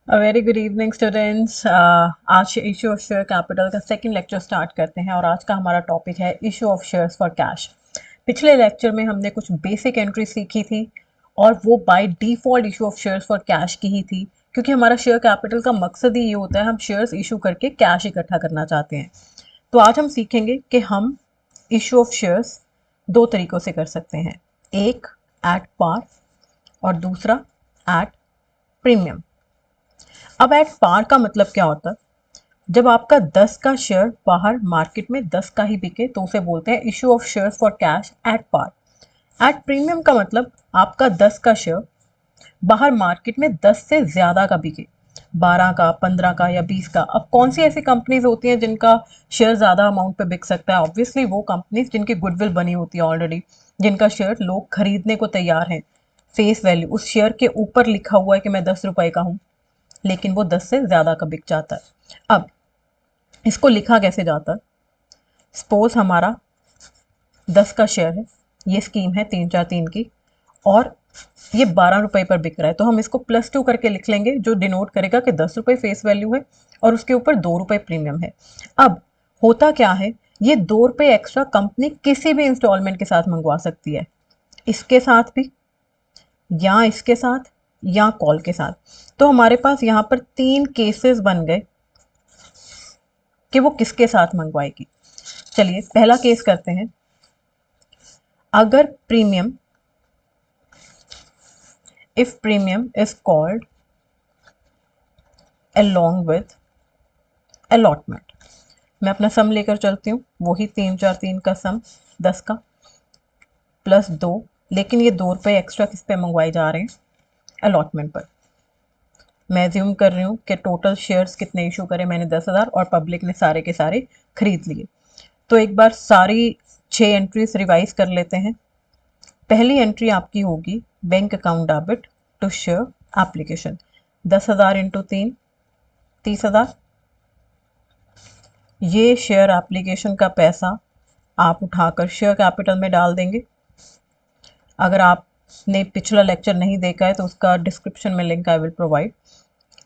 A very good evening students. आज issue of share capital का second lecture start करते हैं और आज का हमारा टॉपिक है issue of shares for cash. पिछले लेक्चर में हमने कुछ बेसिक एंट्री सीखी थी और वो by default issue of shares for cash की ही थी, क्योंकि हमारा शेयर कैपिटल का मकसद ही ये होता है, हम शेयर्स इशू करके कैश इकट्ठा करना चाहते हैं। तो आज हम सीखेंगे कि हम इशू ऑफ शेयर्स दो तरीक़ों से कर सकते हैं, एक एट पार और दूसरा एट प्रीमियम। अब एट पार का मतलब क्या होता है? जब आपका 10 का शेयर बाहर मार्केट में 10 का ही बिके तो उसे बोलते हैं issue of shares for cash at par. At premium का मतलब आपका 10 का शेयर बाहर मार्केट में 10 से ज़्यादा का बिके, 12 का, 15 का या 20 का। अब कौन सी ऐसी कंपनीज होती हैं जिनका शेयर ज़्यादा अमाउंट पे बिक सकता है? ऑब्वियसली वो कंपनीज जिनकी गुडविल बनी होती है ऑलरेडी, जिनका शेयर लोग खरीदने को तैयार हैं। फेस वैल्यू उस शेयर के ऊपर लिखा हुआ है कि मैं 10 रुपए का हूँ, लेकिन वो 10 से ज़्यादा का बिक जाता है। अब इसको लिखा कैसे जाता है? सपोज हमारा 10 का शेयर है, ये स्कीम है 343 की, और ये 12 रुपए पर बिक रहा है, तो हम इसको +2 करके लिख लेंगे, जो डिनोट करेगा कि 10 रुपए फेस वैल्यू है और उसके ऊपर 2 रुपए प्रीमियम है। अब होता क्या है, ये 2 रुपए एक्स्ट्रा कंपनी किसी भी इंस्टॉलमेंट के साथ मंगवा सकती है, इसके साथ भी या इसके साथ या कॉल के साथ। तो हमारे पास यहाँ पर 3 केसेस बन गए कि वो किसके साथ मंगवाएगी। चलिए पहला केस करते हैं। अगर premium, if premium is called along with allotment, मैं अपना सम लेकर चलती हूँ, वही 343 का सम 10 का +2, लेकिन ये 2 रुपए एक्स्ट्रा किस पे मंगवाए जा रहे हैं? अलॉटमेंट पर। मैं एज्यूम कर रही हूँ कि टोटल शेयर्स कितने इशू करे मैंने, 10,000, और पब्लिक ने सारे के सारे खरीद लिए। तो एक बार सारी 6 एंट्रीज रिवाइज कर लेते हैं। पहली एंट्री आपकी होगी bank account debit to share application, 10,000 into 3, 30,000। ये शेयर एप्लीकेशन का पैसा आप उठाकर शेयर कैपिटल में डाल देंगे। अगर आपने पिछला लेक्चर नहीं देखा है तो उसका डिस्क्रिप्शन में link I will provide.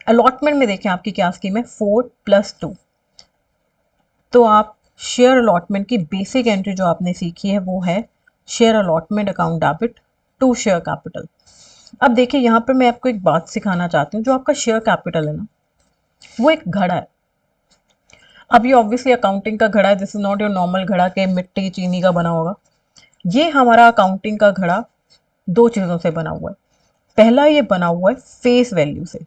Allotment में देखें आपकी क्या स्कीम है, 4+2। तो आप शेयर अलॉटमेंट की बेसिक एंट्री जो आपने सीखी है वो है share allotment account debit to share capital. अब देखिए यहाँ पर मैं आपको एक बात सिखाना चाहती हूँ, जो आपका शेयर कैपिटल है ना, वो एक घड़ा है। अब ये ऑब्वियसली अकाउंटिंग का घड़ा है, this is not your normal घड़ा के मिट्टी चीनी का बना होगा। ये हमारा अकाउंटिंग का घड़ा दो चीज़ों से बना हुआ है। पहला ये बना हुआ है फेस वैल्यू से,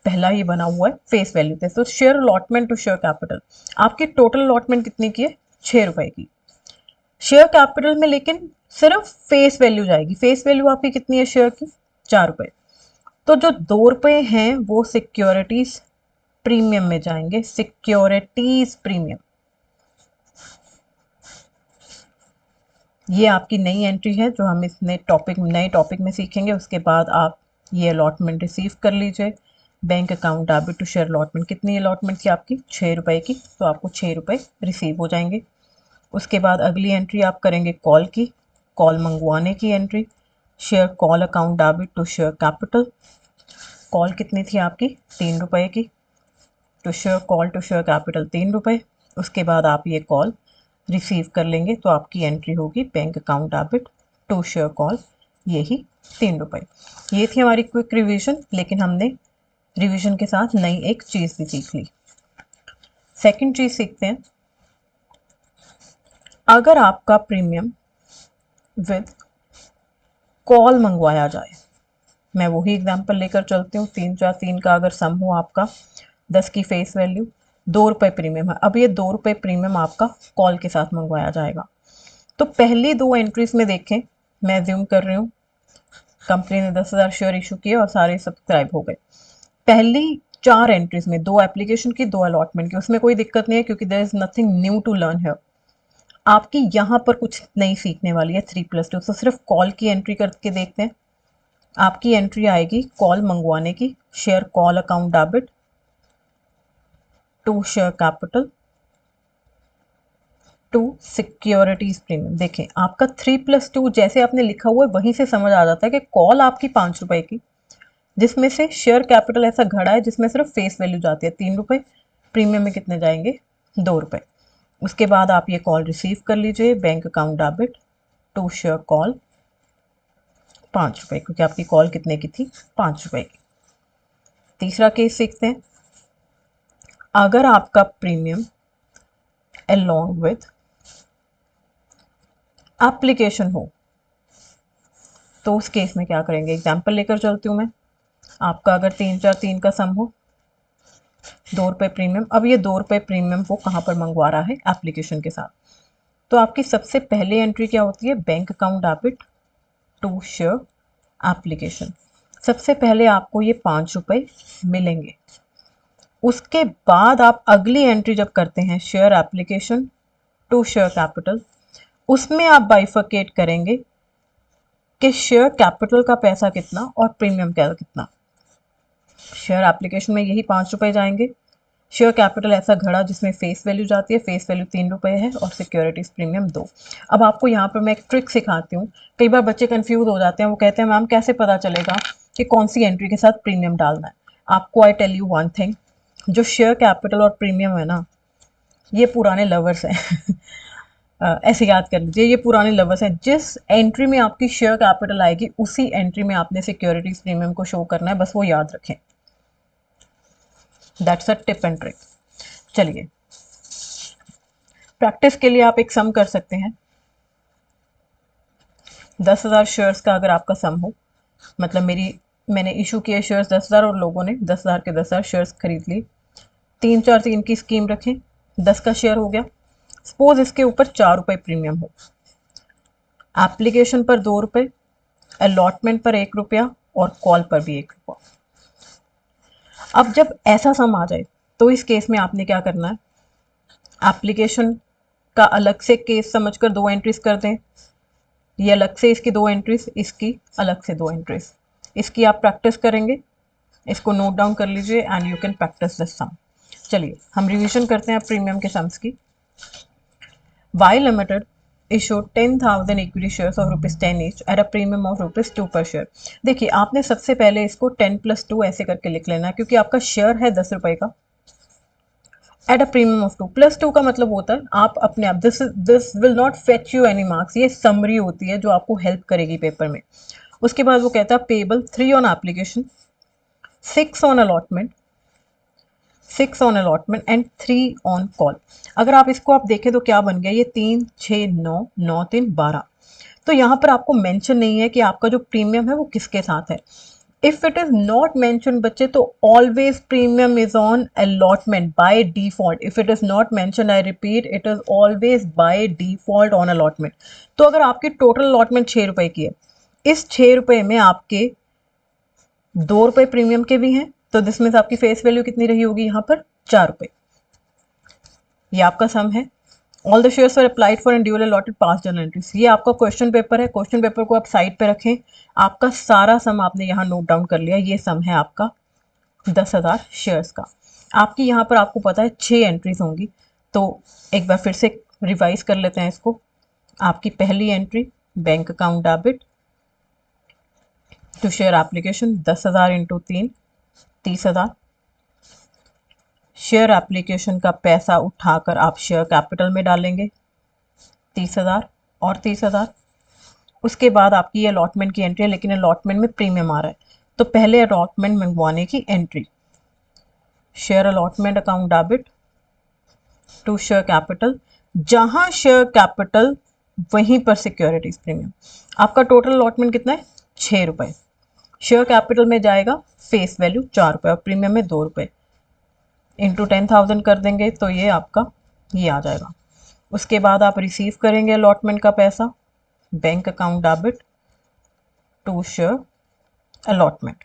पहला ये बना हुआ है फेस वैल्यू से। तो share allotment to share capital, आपकी टोटल अलॉटमेंट कितनी की है? 6 रुपए की। शेयर कैपिटल में लेकिन सिर्फ फेस वैल्यू जाएगी। फेस वैल्यू आपकी कितनी है शेयर की? 4 रुपए। तो जो 2 रुपए हैं वो सिक्योरिटीज प्रीमियम में जाएंगे, सिक्योरिटीज प्रीमियम। ये आपकी नई एंट्री है जो हम इस नए टॉपिक में सीखेंगे। उसके बाद आप ये अलॉटमेंट रिसीव कर लीजिए। Bank account debit to share allotment, कितनी अलॉटमेंट की आपकी? 6 रुपए की, तो आपको 6 रुपए रिसीव हो जाएंगे। उसके बाद अगली एंट्री आप करेंगे कॉल की, कॉल मंगवाने की entry, share call account debit to share capital. Call कितनी थी आपकी? 3 रुपए की, to share call to share capital 3 रुपए। उसके बाद आप ये कॉल रिसीव कर लेंगे तो आपकी एंट्री होगी bank account debit to share call, यही 3 रुपए। ये थी हमारी क्विक रिवीजन, लेकिन हमने रिवीजन के साथ नई एक चीज़ भी सीख ली। सेकंड चीज़ सीखते हैं। अगर आपका प्रीमियम विद कॉल मंगवाया जाए, मैं वही एग्जांपल लेकर चलती हूँ। 343 का अगर सम हो आपका, 10 की फेस वैल्यू, 2 रुपए प्रीमियम है। अब ये 2 रुपए प्रीमियम आपका कॉल के साथ मंगवाया जाएगा। तो पहली दो एंट्रीज में देखें, मैं एज्यूम कर रही हूँ कंपनी ने 10,000 शेयर इशू किए और सारे सब्सक्राइब हो गए। पहली 4 एंट्रीज में, 2 एप्लीकेशन की, 2 अलॉटमेंट की, उसमें कोई दिक्कत नहीं है क्योंकि there is nothing new to learn here. आपकी यहाँ पर कुछ नई सीखने वाली है 3+2। तो सिर्फ कॉल की एंट्री करके देखते हैं। आपकी एंट्री आएगी कॉल मंगवाने की, share call account debit to share capital to securities premium. देखें आपका 3+2 जैसे आपने लिखा हुआ है वहीं से समझ आ जाता है कि कॉल आपकी 5 रुपए की, जिसमें से शेयर कैपिटल ऐसा घड़ा है जिसमें सिर्फ फेस वैल्यू जाती है 3 रुपए, प्रीमियम में कितने जाएंगे 2 रुपए। उसके बाद आप ये कॉल रिसीव कर लीजिए, bank account debit to share call 5 रुपए, क्योंकि आपकी कॉल कितने की थी 5 रुपए की। तीसरा केस सीखते हैं, अगर आपका प्रीमियम along with एप्लीकेशन हो तो उस केस में क्या करेंगे। एग्जाम्पल लेकर चलती हूँ मैं। आपका अगर 343 का सम हो, 2 रुपये प्रीमियम, अब ये 2 रुपये प्रीमियम वो कहाँ पर मंगवा रहा है, एप्लीकेशन के साथ। तो आपकी सबसे पहली एंट्री क्या होती है, bank account debit to share application. सबसे पहले आपको ये 5 रुपये मिलेंगे। उसके बाद आप अगली एंट्री जब करते हैं share application to share capital, उसमें आप बाइफर्केट करेंगे कि शेयर कैपिटल का पैसा कितना और प्रीमियम का कितना। शेयर एप्लीकेशन में यही 5 रुपये जाएंगे। शेयर कैपिटल ऐसा घड़ा जिसमें फेस वैल्यू जाती है, फेस वैल्यू 3 रुपये है और सिक्योरिटीज प्रीमियम 2। अब आपको यहाँ पर मैं एक ट्रिक सिखाती हूँ। कई बार बच्चे कंफ्यूज हो जाते हैं, वो कहते हैं मैम कैसे पता चलेगा कि कौन सी एंट्री के साथ प्रीमियम डालना है। आपको I tell you one thing, जो शेयर कैपिटल और प्रीमियम है ना, ये पुराने लवर्स हैं। ऐसे याद कर लीजिए, ये पुराने लवर्स हैं। जिस एंट्री में आपकी शेयर कैपिटल आएगी उसी एंट्री में आपने सिक्योरिटीज प्रीमियम को शो करना है, बस वो याद रखें। That's a tip and trick. चलिए, प्रैक्टिस के लिए आप एक सम कर सकते हैं। 10,000 शेयर्स का अगर आपका सम हो, मतलब मैंने इशू किए शेयर्स 10,000 और लोगों ने 10,000 के 10,000 शेयर्स खरीद लिए। 3-4-3 की स्कीम रखें, 10 का शेयर हो गया। सपोज इसके ऊपर 4 रुपये प्रीमियम हो, एप्लीकेशन पर 2 रुपये, अलॉटमेंट पर 1 रुपया और कॉल पर भी 1 रुपया। अब जब ऐसा सम आ जाए तो इस केस में आपने क्या करना है, एप्लीकेशन का अलग से केस समझकर 2 एंट्रीज कर दें। ये अलग से इसकी 2 एंट्रीज, इसकी अलग से 2 एंट्रीज। इसकी आप प्रैक्टिस करेंगे, इसको नोट डाउन कर लीजिए and you can practice this sum. चलिए हम रिवीजन करते हैं प्रीमियम के सम्स की। Y limited issued 10,000 equity shares of rupees 10 each at a premium of rupees 2 per share। देखिए आपने सबसे पहले इसको 10 + 2 ऐसे करके लिख लेना है, क्योंकि आपका शेयर है 10 रुपए का। एट अ प्रीमियम ऑफ 2 + 2 का मतलब होता है आप अपने आप, this will not fetch you any marks, ये समरी होती है जो आपको हेल्प करेगी पेपर में। उसके बाद वो कहता है payable 3 on application, 6 on allotment, 6 on allotment and 3 on call. अगर आप इसको आप देखें तो क्या बन गया, ये 3 6 9 9 3 12। तो यहाँ पर आपको मेंशन नहीं है कि आपका जो प्रीमियम है वो किसके साथ है। If it is not mention बच्चे, तो always premium is on allotment by default. If it is not mention, I repeat, it is always by default on allotment. तो अगर आपकी टोटल अलॉटमेंट 6 रुपए की है, इस 6 रुपए में आपके 2 रुपए प्रीमियम के भी हैं, तो दिस मीन्स आपकी फेस वैल्यू कितनी रही होगी यहाँ पर 4 रुपए। ये आपका सम है। All the shares are applied for and duly allotted pass journal entries. ये आपका क्वेश्चन पेपर है, क्वेश्चन पेपर को आप साइड पे रखें। आपका सारा सम आपने यहाँ नोट डाउन कर लिया। ये सम है आपका 10,000 शेयर्स का। आपकी यहाँ पर आपको पता है 6 एंट्रीज होंगी, तो एक बार फिर से रिवाइज कर लेते हैं इसको। आपकी पहली entry bank account debit to share application 10,000 into 3 30,000। Share application का पैसा उठाकर आप शेयर कैपिटल में डालेंगे 30,000 और 30,000। उसके बाद आपकी ये अलॉटमेंट की एंट्री है, लेकिन अलॉटमेंट में प्रीमियम आ रहा है, तो पहले अलॉटमेंट मंगवाने की entry share allotment account debit to share capital, जहां शेयर कैपिटल वहीं पर सिक्योरिटीज प्रीमियम। आपका टोटल अलॉटमेंट कितना है 6 रुपए। शेयर कैपिटल में जाएगा फेस वैल्यू 4 रुपए और प्रीमियम में 2 रुपए, इंटू 10,000 कर देंगे तो ये आपका ये आ जाएगा। उसके बाद आप रिसीव करेंगे अलॉटमेंट का पैसा, bank account debit to share allotment.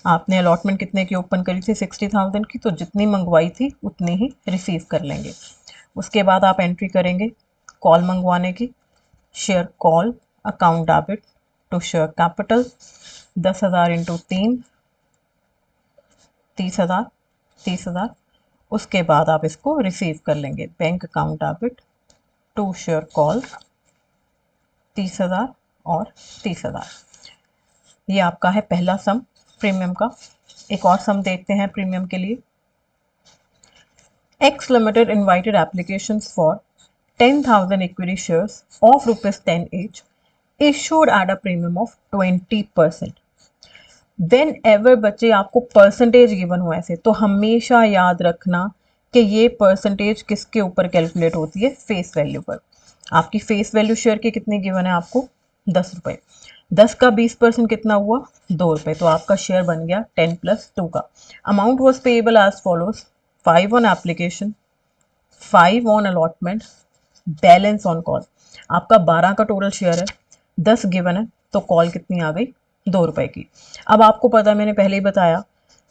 आपने अलॉटमेंट कितने की ओपन करी थी 60,000 की, तो जितनी मंगवाई थी उतनी ही रिसीव कर लेंगे। उसके बाद आप एंट्री करेंगे कॉल मंगवाने की, share call account debit to share capital 10,000 into 3 30,000 30,000। उसके बाद आप इसको रिसीव कर लेंगे bank account debit to share call 30,000 और 30,000। ये आपका है पहला सम। प्रीमियम का। एक और सम देखते हैं प्रीमियम के लिए। X Limited invited applications for 10,000 equity shares of ₹10 each, issued at a premium of 20%. When ever बच्चे आपको परसेंटेज गिवन हो ऐसे, तो हमेशा याद रखना कि ये परसेंटेज किसके ऊपर कैलकुलेट होती है, फेस वैल्यू पर। आपकी फेस वैल्यू शेयर की कितनी गिवन है आपको, 10 रुपये। 10 का 20% कितना हुआ, 2 रुपये। तो आपका शेयर बन गया 10 + 2 का। Amount was payable as follows: 5 on application, 5 on allotment, balance on call. आपका 12 का टोटल शेयर है, 10 गिवन है, तो कॉल कितनी आ गई, 2 रुपए की। अब आपको पता है, मैंने पहले ही बताया,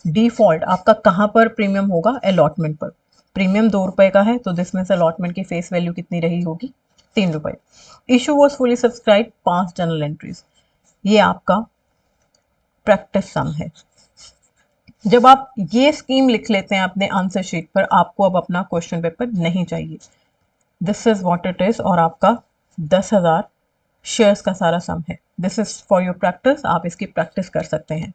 डिफॉल्ट आपका कहाँ पर प्रीमियम होगा, अलॉटमेंट पर। प्रीमियम 2 रुपए का है, तो जिसमें से अलॉटमेंट की फेस वैल्यू कितनी रही होगी, 3 रुपए। Issue was fully subscribe, 5 journal entries. ये आपका प्रैक्टिस सम है। जब आप ये स्कीम लिख लेते हैं अपने आंसर शीट पर, आपको अब अपना क्वेश्चन पेपर नहीं चाहिए। This is what it is, और आपका 10,000 शेयर्स का सारा सम है। This is for your practice, आप इसकी प्रैक्टिस कर सकते हैं।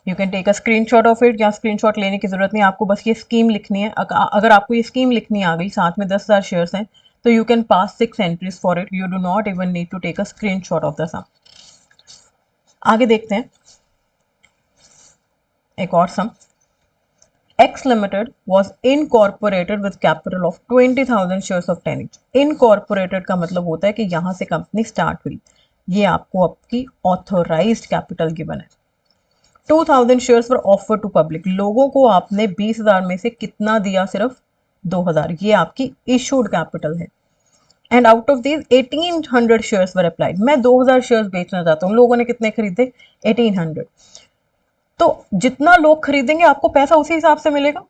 You can take a screenshot of it, या स्क्रीनशॉट लेने की जरूरत नहीं, आपको बस ये स्कीम लिखनी है। अगर आपको ये स्कीम लिखनी आ गई, साथ में 10,000 शेयर्स हैं, तो you can pass 6 entries for it. You do not even need to take a screenshot of the sum. आगे देखते हैं एक और सम। X Limited was incorporated with capital of 20,000 shares of 10 each. Incorporated का मतलब होता है कि यहां से कंपनी स्टार्ट हुई। ये आपको आपकी ऑथोराइज्ड कैपिटल गिवन है। 2,000 shares were offer to public. लोगों को आपने 20,000 में से कितना दिया, सिर्फ 2,000। ये आपकी इशूड कैपिटल है। And out of these 1,800 shares were applied. मैं 2,000 शेयर्स बेचना चाहता हूँ, लोगों ने कितने खरीदे, 1,800। तो जितना लोग खरीदेंगे आपको पैसा उसी हिसाब से मिलेगा।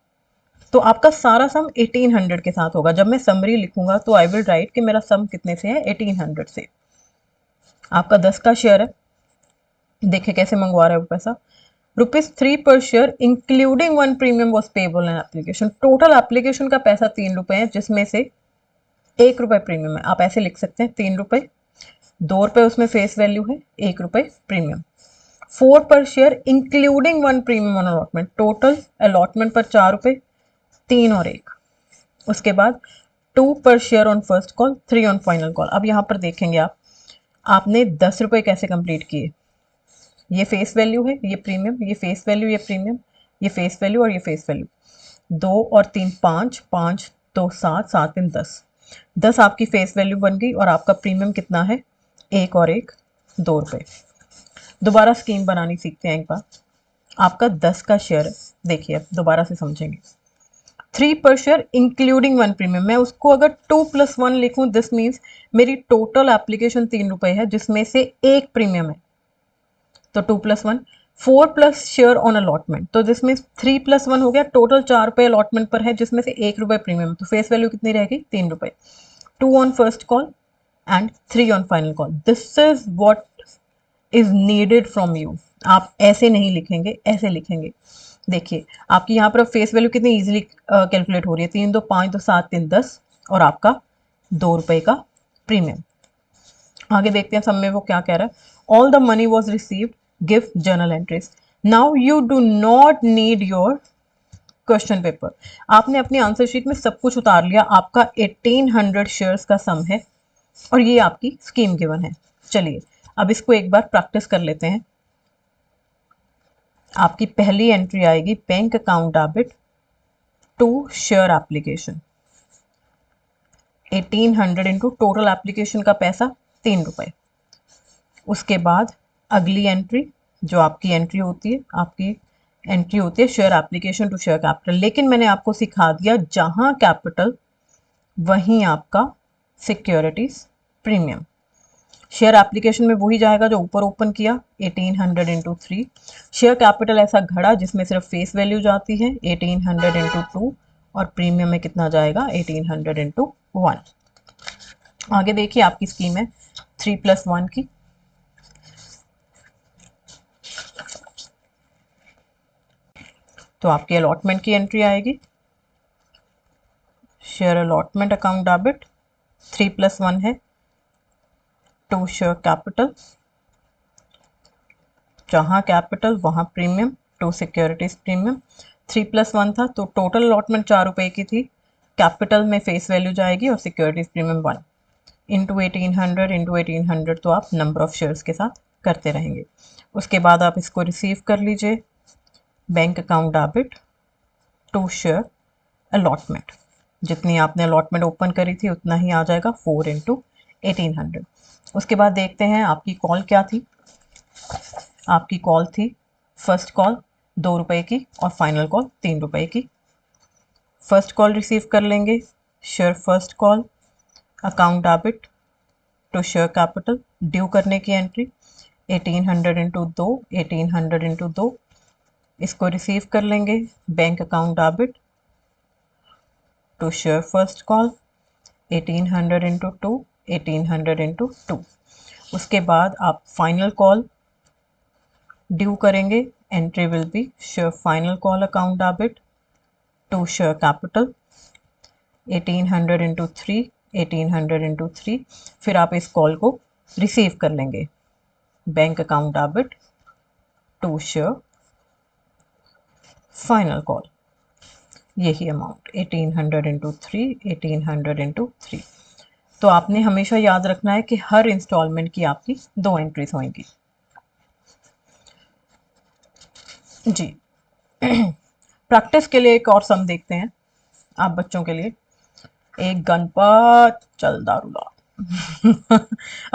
तो आपका सारा सम 1,800 के साथ होगा। जब मैं समरी लिखूंगा तो आई विल राइट कि मेरा सम कितने से है, 1,800 से। आपका 10 का शेयर है, देखे कैसे मंगवा रहा है वो पैसा। ₹3 पर share including 1 premium was payable in application. Total application का पैसा 3 रुपए है, जिसमें से 1 रुपए प्रीमियम है। आप ऐसे लिख सकते हैं, 3 रुपए, 2 रुपए उसमें फेस वैल्यू है, 1 रुपए प्रीमियम। 4 पर share including 1 premium on allotment. Total allotment पर 4 रुपए, 3 और 1। उसके बाद 2 पर share on first call, 3 on final call. अब यहाँ पर देखेंगे आप, आपने 10 रुपए कैसे कंप्लीट किए। ये फेस वैल्यू है, ये प्रीमियम, ये फेस वैल्यू, ये प्रीमियम, ये फेस वैल्यू और ये फेस वैल्यू। 2 और 3 5, 5 2 7, 7 3 10। 10 आपकी फेस वैल्यू बन गई, और आपका प्रीमियम कितना है, 1 और 1, 2 रुपए। दोबारा स्कीम बनानी सीखते हैं एक बार। आपका 10 का शेयर है, देखिए अब दोबारा से समझेंगे। 3 पर शेयर इंक्लूडिंग 1 प्रीमियम। मैं उसको अगर 2 + 1 लिखूं, दिस मीन्स मेरी टोटल एप्लीकेशन 3 रुपए है, जिसमें से 1 प्रीमियम है, तो 2 + 1। 4 प्लस शेयर ऑन अलॉटमेंट, तो दिस मीन्स 3 + 1 हो गया। टोटल 4 रुपए अलॉटमेंट पर है, जिसमें से 1 रुपए प्रीमियम, तो फेस वैल्यू कितनी रहेगी, 3 रुपए। 2 on first call and 3 on final call. This is what is needed from you. आप ऐसे नहीं लिखेंगे, ऐसे लिखेंगे। देखिए आपकी यहाँ पर फेस वैल्यू कितनी इजीली कैलकुलेट हो रही है, 3 2 5 2 7 3 10, और आपका 2 रुपए का प्रीमियम। आगे देखते हैं सब में वो क्या कह रहा है। All the money was received, give journal entries. Now you do not need your question paper. आपने अपनी आंसर शीट में सब कुछ उतार लिया। आपका 1,800 शेयर्स का सम है, और ये आपकी स्कीम गिवन है। चलिए अब इसको एक बार प्रैक्टिस कर लेते हैं। आपकी पहली एंट्री आएगी, bank account debit to share application. 1,800 into total application का पैसा 3 रुपए। उसके बाद अगली एंट्री, जो आपकी एंट्री होती है, आपकी एंट्री होती है share application to share capital. लेकिन मैंने आपको सिखा दिया, जहां कैपिटल वहीं आपका सिक्योरिटीज प्रीमियम। शेयर एप्लीकेशन में वही जाएगा जो ऊपर ओपन किया, 1,800 इंटू 3। शेयर कैपिटल ऐसा घड़ा जिसमें सिर्फ फेस वैल्यू जाती है, 1,800 इंटू 2, और प्रीमियम में कितना जाएगा, 1,800 इंटू 1। आगे देखिए आपकी स्कीम है 3 + 1 की। तो आपकी अलॉटमेंट की एंट्री आएगी, शेयर अलॉटमेंट अकाउंट डेबिट, 3 + 1 है, टू शेयर कैपिटल, जहाँ कैपिटल वहाँ प्रीमियम, टू सिक्योरिटीज प्रीमियम, 3+1 था तो टोटल अलॉटमेंट 4 रुपये की थी, कैपिटल में फेस वैल्यू जाएगी और सिक्योरिटीज प्रीमियम 1 इंटू 1800 तो आप नंबर ऑफ शेयर्स के साथ करते रहेंगे। उसके बाद आप इसको रिसीव कर लीजिए, bank account debit to share allotment, जितनी आपने अलॉटमेंट ओपन करी थी उतना ही आ जाएगा 4 इंटू 1800। उसके बाद देखते हैं आपकी कॉल क्या थी। आपकी कॉल थी फर्स्ट कॉल 2 रुपये की और फाइनल कॉल 3 रुपये की। फर्स्ट कॉल रिसीव कर लेंगे, share first call, account debit to share capital, due करने की एंट्री 1800 इंटू 2, 1800 इंटू 2, इसको रिसीव कर लेंगे, bank account debit to share first call 1800 into 2, 1800 into 2। उसके बाद आप फाइनल कॉल ड्यू करेंगे, entry will be share final call account debit to share capital 1800 into 3, 1800 into 3। फिर आप इस कॉल को रिसीव कर लेंगे, bank account debit to share final call, यही अमाउंट 1800 इंटू 3, 1800 इंटू 3। तो आपने हमेशा याद रखना है कि हर इंस्टॉलमेंट की आपकी 2 एंट्रीज होंगी जी। प्रैक्टिस के लिए एक और सम देखते हैं आप बच्चों के लिए। एक गणपत चल दारूला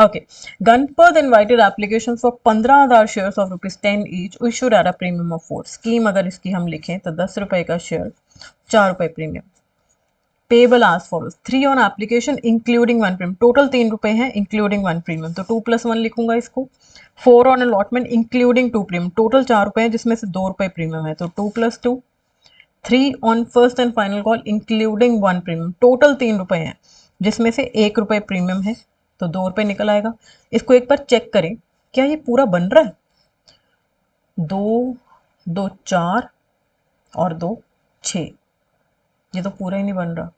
okay, Ganpat invited application for 15,000 shares of ₹10 each issued at a premium of 4। Scheme अगर इसकी हम लिखें तो 10 रुपए का शेयर, 4 रुपए premium. Payable as follows, 3 on application including 1 premium, total 3 रुपए हैं इंक्लूडिंग 1 प्रीमियम, तो 2+1 लिखूंगा इसको। 4 on allotment including 2 premium, total 4 रुपए हैं जिसमें से 2 रुपए प्रीमियम है, तो 2+2। 3 on first and final call including 1 premium, total 3 रुपए हैं जिसमें से 1 रुपए प्रीमियम है, तो 2 रुपए निकल आएगा। इसको एक बार चेक करें क्या ये पूरा बन रहा है। 2 2 4 और 2 6, ये तो पूरा ही नहीं बन रहा।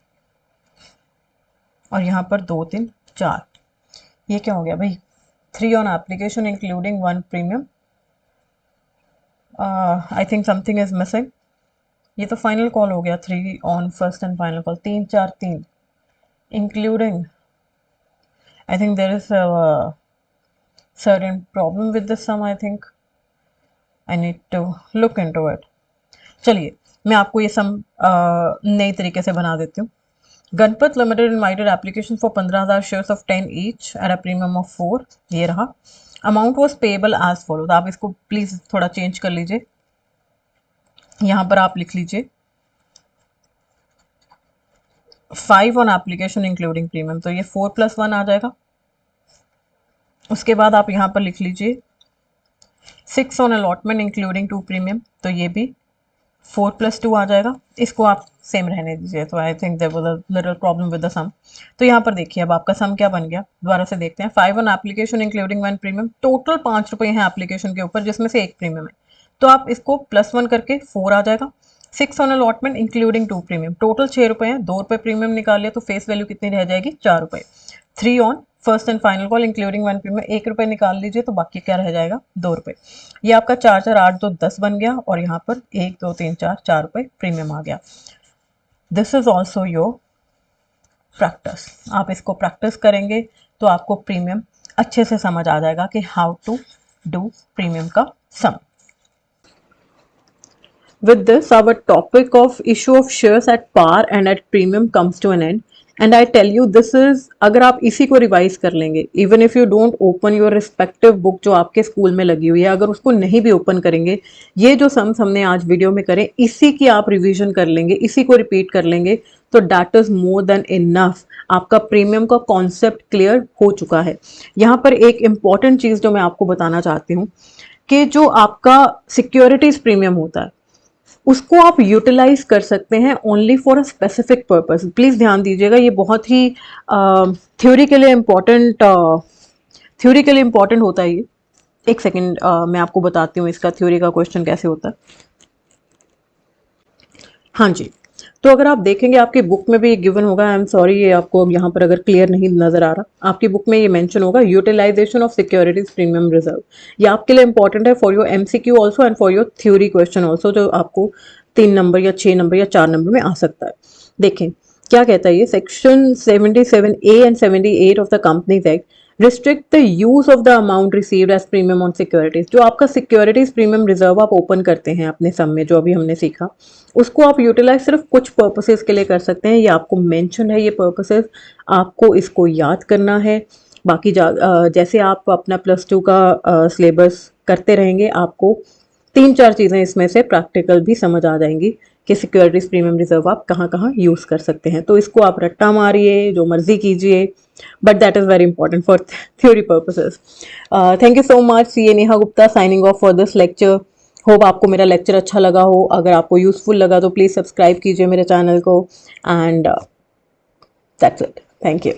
और यहाँ पर 2 3 4, ये क्या हो गया भाई। 3 on application including 1 premium, I think something is missing. ये तो फाइनल कॉल हो गया। 3 on first and final call, 3 4 3 including, I think there is certain problem with this sum, I think I need to look into it। चलिए मैं आपको ये सम नई तरीके से बना देती हूँ। Ganpat limited invited application for 15,000 shares of 10 each at a premium of 4, ये रहा। Amount was payable as follows, आप इसको प्लीज थोड़ा चेंज कर लीजिए। यहाँ पर आप लिख लीजिए 5 ऑन एप्लीकेशन इंक्लूडिंग प्रीमियम, तो ये 4+1 आ जाएगा। उसके बाद आप यहाँ पर लिख लीजिए 6 ऑन अलॉटमेंट इंक्लूडिंग 2 प्रीमियम, तो ये भी 4+2 आ जाएगा। इसको आप सेम रहने दीजिए, तो I think there was a little problem with the sum. तो यहाँ पर देखिए अब आपका सम क्या बन गया, दोबारा से देखते हैं। 5 on application including 1 premium, total 5 रुपये हैं एप्लीकेशन के ऊपर जिसमें से 1 प्रीमियम है, तो आप इसको +1 करके 4 आ जाएगा। 6 on allotment including 2 premium, total 6 रुपये हैं, 2 रुपये प्रीमियम निकाल लिया तो फेस वैल्यू कितनी रह जाएगी, 4 रुपये। 3 on first and final call including 1 premium, 1 रुपये निकाल लीजिए तो बाकी क्या रह जाएगा, 2 रुपये। ये आपका 4 4 8 2 10 बन गया और यहाँ पर 1 2 3 4 4 रुपये प्रीमियम आ गया। This is also your practice. आप इसको प्रैक्टिस करेंगे तो आपको प्रीमियम अच्छे से समझ आ जाएगा कि हाउ टू डू प्रीमियम का सम। With this, our topic of issue of shares at par and at premium comes to an end. And I tell you, this is, अगर आप इसी को रिवाइज कर लेंगे, even if you don't open your respective book जो आपके school में लगी हुई है, अगर उसको नहीं भी ओपन करेंगे, ये जो सम्स हमने आज वीडियो में करे, इसी की आप रिवीजन कर लेंगे, इसी को रिपीट कर लेंगे, तो that is more than enough. आपका प्रीमियम का कॉन्सेप्ट क्लियर हो चुका है। यहाँ पर एक इंपॉर्टेंट चीज जो मैं आपको बताना चाहती हूँ कि जो आपका सिक्योरिटीज प्रीमियम होता है उसको आप यूटिलाइज कर सकते हैं only for a specific purpose. Please ध्यान दीजिएगा, ये बहुत ही थ्योरी के लिए इम्पोर्टेंट होता है ये। एक सेकेंड, मैं आपको बताती हूँ इसका थ्योरी का क्वेश्चन कैसे होता है। हाँ जी, तो अगर आप देखेंगे आपकी बुक में भी गिवन होगा, आई एम सॉरी ये आपको यहाँ पर अगर क्लियर नहीं नजर आ रहा, आपकी बुक में ये मेंशन होगा utilization of securities premium reserve. ये आपके लिए इंपॉर्टेंट है for your MCQ also and for your theory question also, जो आपको 3 नंबर या 6 नंबर या 4 नंबर में आ सकता है। देखें क्या कहता है ये, section 77A and 78 of the companies act restrict the use of the amount received as premium on securities. जो आपका सिक्योरिटीज प्रीमियम रिजर्व आप ओपन करते हैं अपने सम में, जो अभी हमने सीखा, उसको आप यूटिलाइज सिर्फ कुछ पर्पसेस के लिए कर सकते हैं। ये आपको मेंशन है ये पर्पसेस, आपको इसको याद करना है। बाकी जैसे आप अपना +2 का सिलेबस करते रहेंगे, आपको 3-4 चीज़ें इसमें से प्रैक्टिकल भी समझ आ जाएंगी कि सिक्योरिटीज प्रीमियम रिजर्व आप कहाँ कहाँ यूज़ कर सकते हैं। तो इसको आप रट्टा मारिए, जो मर्जी कीजिए, but that is very important for theory purposes. Thank you so much. C A Neha Gupta signing off for this lecture. Hope आपको मेरा लेक्चर अच्छा लगा हो। अगर आपको यूजफुल लगा तो प्लीज़ सब्सक्राइब कीजिए मेरे चैनल को, and that's it. Thank you.